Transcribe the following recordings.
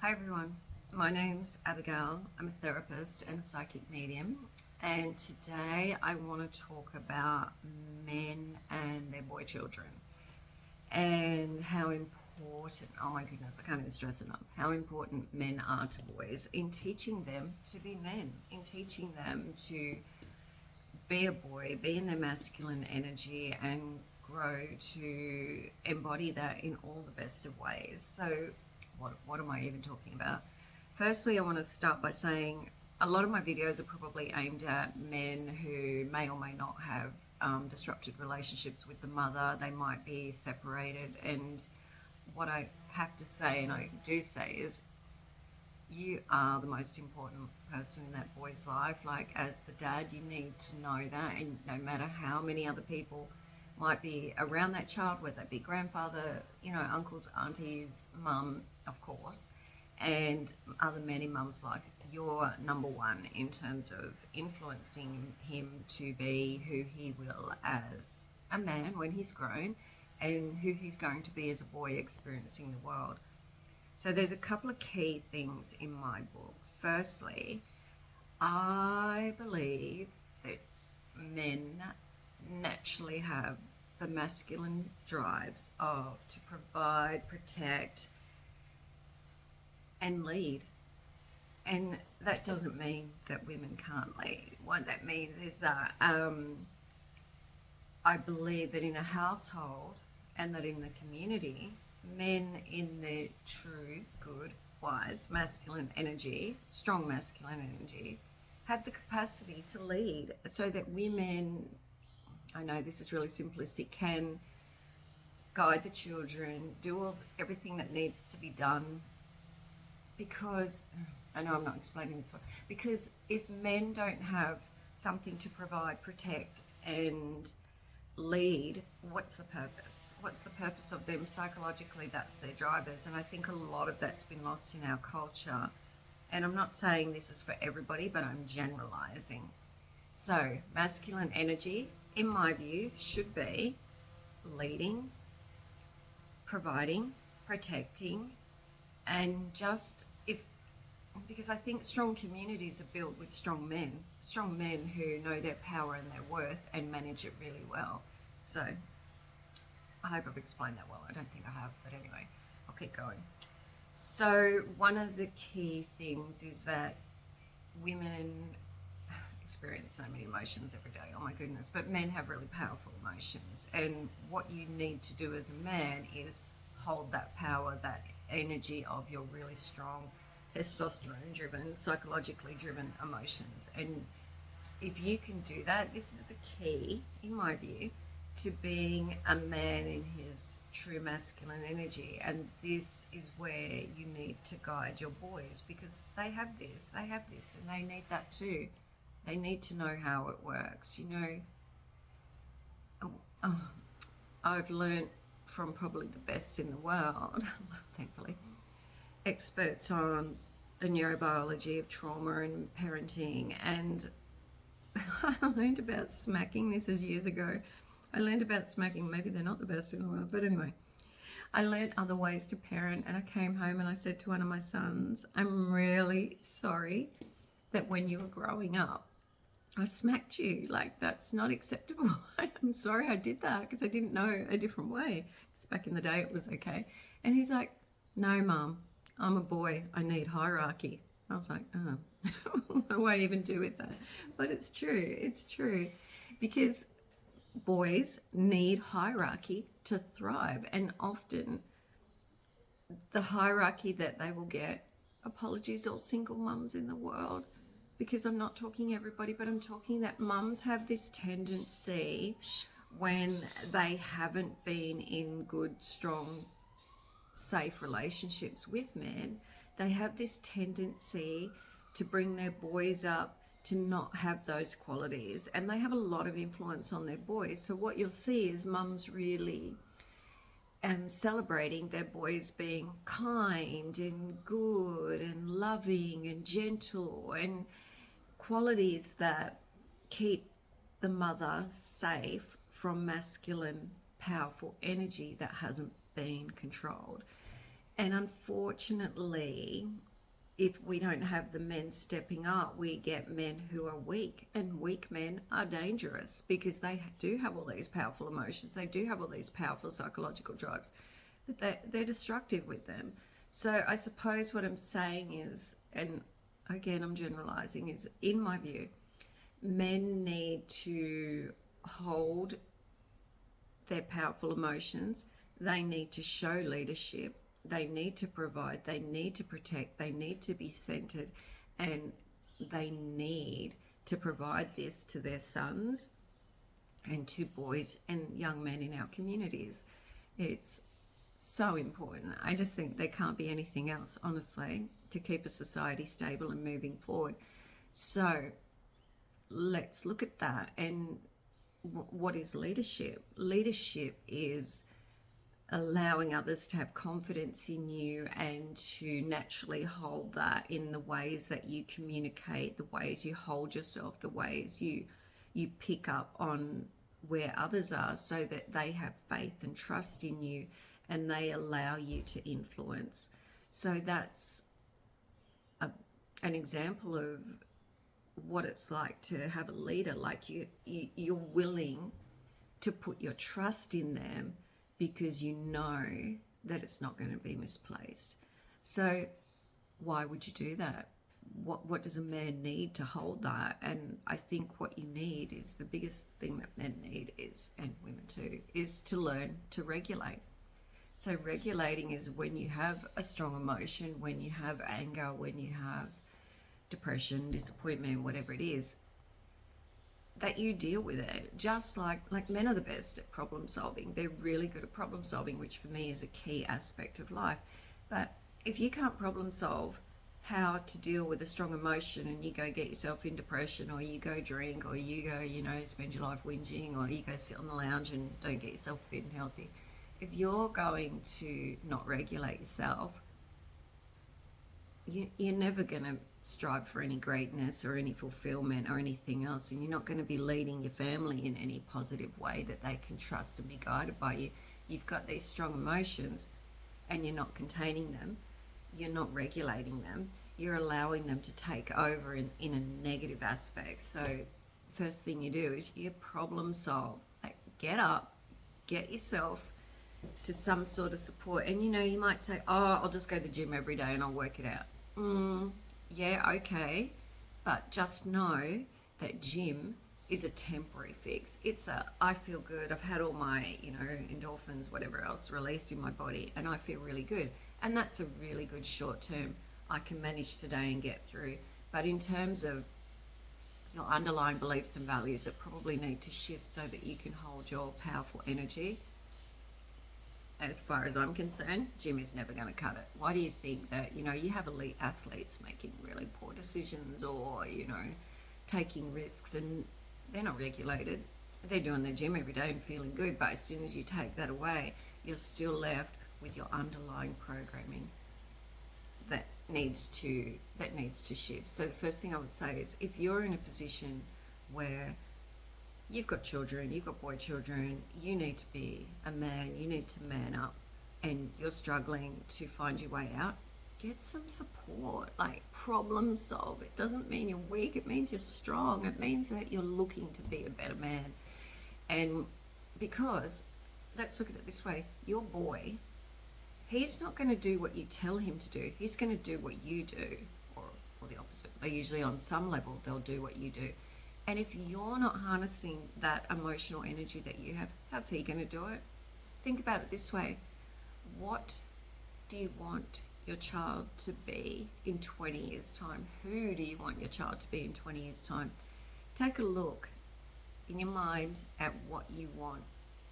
Hi everyone, my name's Abigail. I'm a therapist and a psychic medium, and today I want to talk about men and their boy children and how important, oh my goodness, I can't even stress enough, how important men are to boys in teaching them to be men, in teaching them to be a boy, be in their masculine energy and grow to embody that in all the best of ways. So what am I even talking about? Firstly, I want to start by saying a lot of my videos are probably aimed at men who may or may not have disrupted relationships with the mother. They might be separated. And what I have to say, and I do say, is you are the most important person in that boy's life. Like, as the dad, you need to know that. And no matter how many other people might be around that child, whether it be grandfather, uncles, aunties, mum, of course, and other men in mum's life, you're number one in terms of influencing him to be who he will as a man when he's grown, and who he's going to be as a boy experiencing the world. So there's a couple of key things in my book. Firstly, I believe that men naturally have the masculine drives of to provide, protect, and lead. And that doesn't mean that women can't lead. What that means is that I believe that in a household and that in the community, men in their true, good, wise, masculine energy, strong masculine energy, have the capacity to lead, so that women, I know this is really simplistic, can guide the children, do everything that needs to be done. Because, I know I'm not explaining this well, because if men don't have something to provide, protect, and lead, what's the purpose? What's the purpose of them psychologically? That's their drivers. And I think a lot of that's been lost in our culture. And I'm not saying this is for everybody, but I'm generalizing. So, masculine energy, in my view, should be leading, providing, protecting, and just if, because I think strong communities are built with strong men who know their power and their worth and manage it really well. So I hope I've explained that well. I don't think I have, but anyway, I'll keep going. So one of the key things is that women experience so many emotions every day, oh my goodness, but men have really powerful emotions. And what you need to do as a man is hold that power, that energy of your really strong testosterone driven, psychologically driven emotions. And if you can do that, this is the key, in my view, to being a man in his true masculine energy. And this is where you need to guide your boys, because they have this, and they need that too. They need to know how it works. I've learned from probably the best in the world, thankfully, experts on the neurobiology of trauma and parenting. And I learned about smacking. This is years ago. I learned about smacking. Maybe they're not the best in the world, but anyway, I learned other ways to parent. And I came home and I said to one of my sons, I'm really sorry that when you were growing up, I smacked you. Like, that's not acceptable. I'm sorry I did that, because I didn't know a different way. Because back in the day it was okay. And he's like, no, Mum, I'm a boy. I need hierarchy. I was like, oh, what do I even do with that? But it's true. It's true. Because boys need hierarchy to thrive. And often the hierarchy that they will get, apologies all single mums in the world, because I'm not talking everybody, but I'm talking that mums have this tendency, when they haven't been in good, strong, safe relationships with men, they have this tendency to bring their boys up to not have those qualities, and they have a lot of influence on their boys. So what you'll see is mums really celebrating their boys being kind and good and loving and gentle, and qualities that keep the mother safe from masculine, powerful energy that hasn't been controlled. And unfortunately, if we don't have the men stepping up, we get men who are weak, and weak men are dangerous because they do have all these powerful emotions. They do have all these powerful psychological drives, but they're destructive with them. So I suppose what I'm saying is, and again, I'm generalizing, is in my view, men need to hold their powerful emotions. They need to show leadership. They need to provide. They need to protect. They need to be centered. And they need to provide this to their sons and to boys and young men in our communities. It's so important. I just think there can't be anything else, honestly, to keep a society stable and moving forward. So let's look at that. And what is leadership? Leadership is allowing others to have confidence in you and to naturally hold that in the ways that you communicate, the ways you hold yourself, the ways you pick up on where others are, so that they have faith and trust in you and they allow you to influence. So that's an example of what it's like to have a leader. Like you're willing to put your trust in them because you know that it's not going to be misplaced. So why would you do that? What does a man need to hold that? And I think what you need is, the biggest thing that men need is, and women too, is to learn to regulate. So regulating is when you have a strong emotion, when you have anger, when you have depression, disappointment, whatever it is, that you deal with it. Just like men are the best at problem solving. They're really good at problem solving, which for me is a key aspect of life. But if you can't problem solve how to deal with a strong emotion, and you go get yourself in depression, or you go drink, or you go, spend your life whinging, or you go sit on the lounge and don't get yourself fit and healthy, if you're going to not regulate yourself, you're never going to strive for any greatness or any fulfillment or anything else, and you're not going to be leading your family in any positive way that they can trust and be guided by you. You've got these strong emotions and you're not containing them, you're not regulating them, you're allowing them to take over in a negative aspect. So first thing you do is you problem solve. Like, get up, get yourself to some sort of support. And you might say, oh, I'll just go to the gym every day and I'll work it out. Yeah, okay, but just know that gym is a temporary fix. It's I feel good, I've had all my endorphins, whatever else, released in my body, and I feel really good, and that's a really good short term. I can manage today and get through. But in terms of your underlying beliefs and values that probably need to shift so that you can hold your powerful energy, as far as I'm concerned, gym is never going to cut it. Why do you think that, you have elite athletes making really poor decisions, or, taking risks, and they're not regulated? They're doing their gym every day and feeling good, but as soon as you take that away, you're still left with your underlying programming that needs to shift. So the first thing I would say is, if you're in a position where you've got children, you've got boy children, you need to be a man, you need to man up, and you're struggling to find your way out, get some support. Like, problem solve. It doesn't mean you're weak, it means you're strong. It means that you're looking to be a better man. And because, let's look at it this way, your boy, he's not going to do what you tell him to do, he's going to do what you do, or the opposite. They usually, on some level, they'll do what you do. And if you're not harnessing that emotional energy that you have, how's he going to do it? Think about it this way. What do you want your child to be in 20 years' time? Who do you want your child to be in 20 years' time? Take a look in your mind at what you want.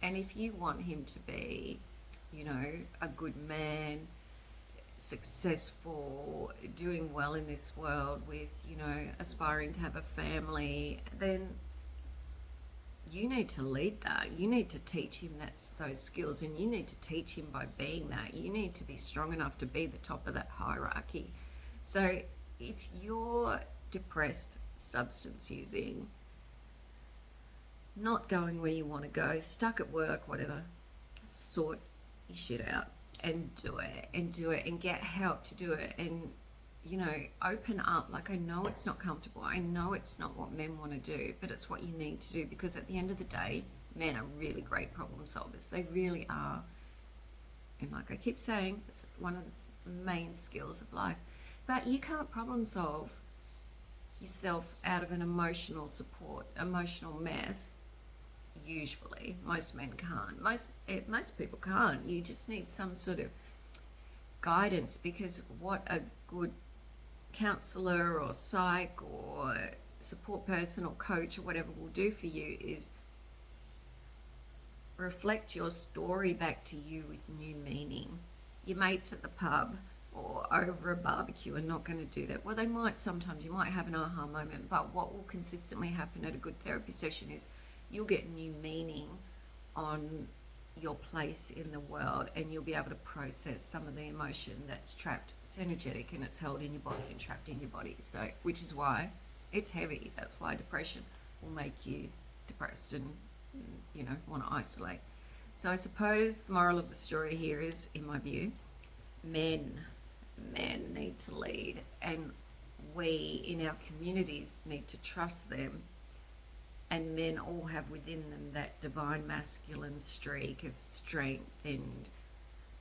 And if you want him to be, a good man, successful, doing well in this world, with aspiring to have a family, then you need to lead that. You need to teach him those skills, and you need to teach him by being that. You need to be strong enough to be the top of that hierarchy. So if you're depressed, substance using, not going where you want to go, stuck at work, whatever, sort your shit out. and do it and get help to do it, and open up. Like, I know it's not comfortable, I know it's not what men want to do, but it's what you need to do, because at the end of the day, men are really great problem solvers. They really are. And like I keep saying, it's one of the main skills of life. But you can't problem solve yourself out of an emotional mess. Usually most men can't. Most people can't. You just need some sort of guidance, because what a good counselor or psych or support person or coach or whatever will do for you is reflect your story back to you with new meaning. Your mates at the pub or over a barbecue are not going to do that. Well, they might sometimes. You might have an aha moment, but what will consistently happen at a good therapy session is you'll get new meaning on your place in the world, and you'll be able to process some of the emotion that's trapped. It's energetic and it's held in your body and trapped in your body. So, which is why it's heavy. That's why depression will make you depressed and want to isolate. So I suppose the moral of the story here is, in my view, men need to lead, and we in our communities need to trust them. And men all have within them that divine masculine streak of strength and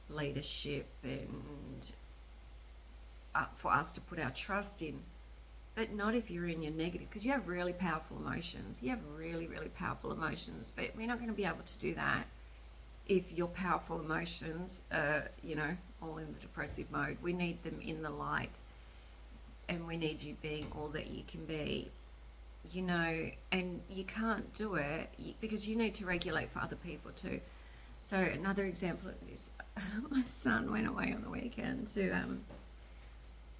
leadership, and for us to put our trust in. But not if you're in your negative, because you have really powerful emotions. You have really, really powerful emotions, but we're not going to be able to do that if your powerful emotions are, all in the depressive mode. We need them in the light, and we need you being all that you can be, and you can't do it because you need to regulate for other people too. So another example of this, my son went away on the weekend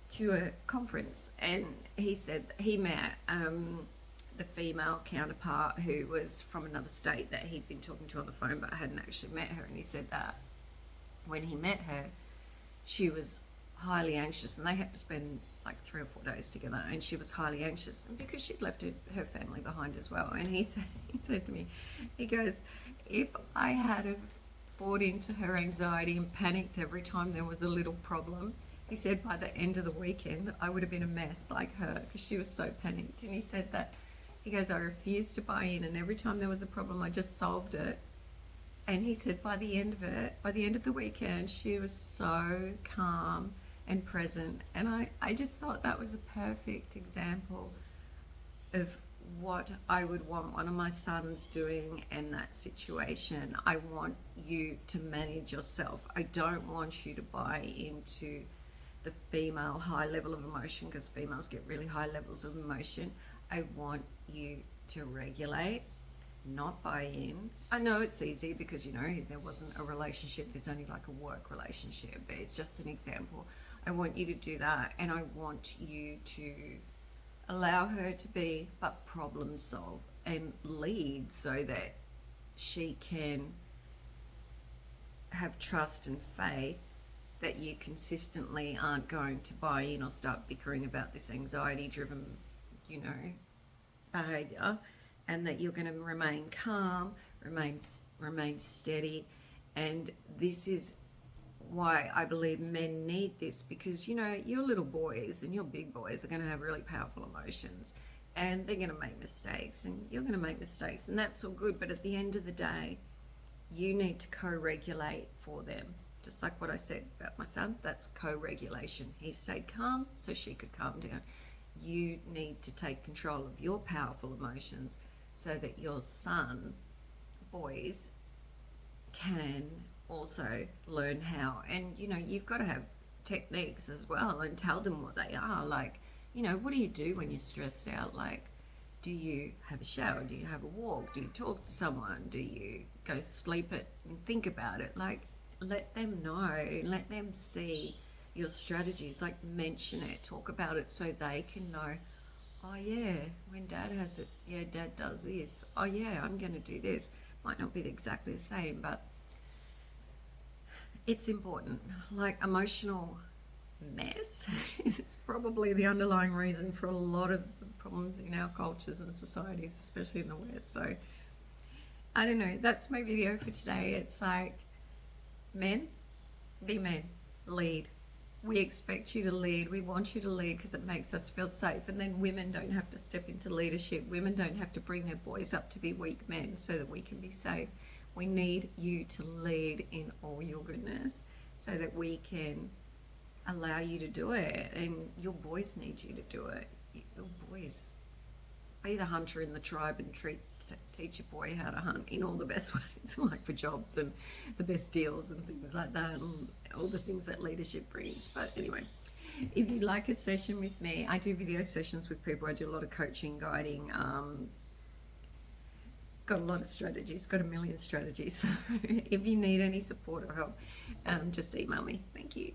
to a conference, and he said that he met the female counterpart who was from another state that he'd been talking to on the phone but hadn't actually met her. And he said that when he met her, she was highly anxious, and they had to spend like 3 or 4 days together, and she was highly anxious, and because she'd left her family behind as well. And he said to me, he goes, if I had have bought into her anxiety and panicked every time there was a little problem, he said by the end of the weekend I would have been a mess like her, because she was so panicked. And he said that, he goes, I refused to buy in, and every time there was a problem I just solved it. And he said by the end of the weekend, she was so calm and present. And I just thought that was a perfect example of what I would want one of my sons doing in that situation. I want you to manage yourself. I don't want you to buy into the female high level of emotion, because females get really high levels of emotion. I want you to regulate, not buy in. I know it's easy because there wasn't a relationship, there's only like a work relationship, but it's just an example. I want you to do that, and I want you to allow her to be, but problem solve and lead, so that she can have trust and faith that you consistently aren't going to buy in or start bickering about this anxiety driven behavior, and that you're going to remain calm, remain steady. And this is why I believe men need this, because your little boys and your big boys are going to have really powerful emotions, and they're going to make mistakes, and you're going to make mistakes, and that's all good. But at the end of the day, you need to co-regulate for them. Just like what I said about my son, that's co-regulation. He stayed calm so she could calm down. You need to take control of your powerful emotions so that your boys can also learn how. And you've got to have techniques as well, and tell them what they are. Like, what do you do when you're stressed out? Like, do you have a shower? Do you have a walk? Do you talk to someone? Do you go sleep it and think about it? Like, let them know, let them see your strategies. Like, mention it, talk about it, so they can know, oh yeah, when dad has it, yeah, dad does this. Oh yeah, I'm going to do this. Might not be exactly the same, but it's important. Like, emotional mess is probably the underlying reason for a lot of the problems in our cultures and societies, especially in the West. So I don't know, that's my video for today. It's like, men, Be men. Lead. We expect you to lead. We want you to lead because it makes us feel safe. And then women don't have to step into leadership. Women don't have to bring their boys up to be weak men so that we can be safe. We need you to lead in all your goodness so that we can allow you to do it. And your boys need you to do it. Your boys. Be the hunter in the tribe and teach your boy how to hunt in all the best ways, like for jobs and the best deals and things like that, and all the things that leadership brings. But anyway, if you'd like a session with me, I do video sessions with people. I do a lot of coaching, guiding, got a lot of strategies, got a million strategies. So if you need any support or help, just email me. Thank you.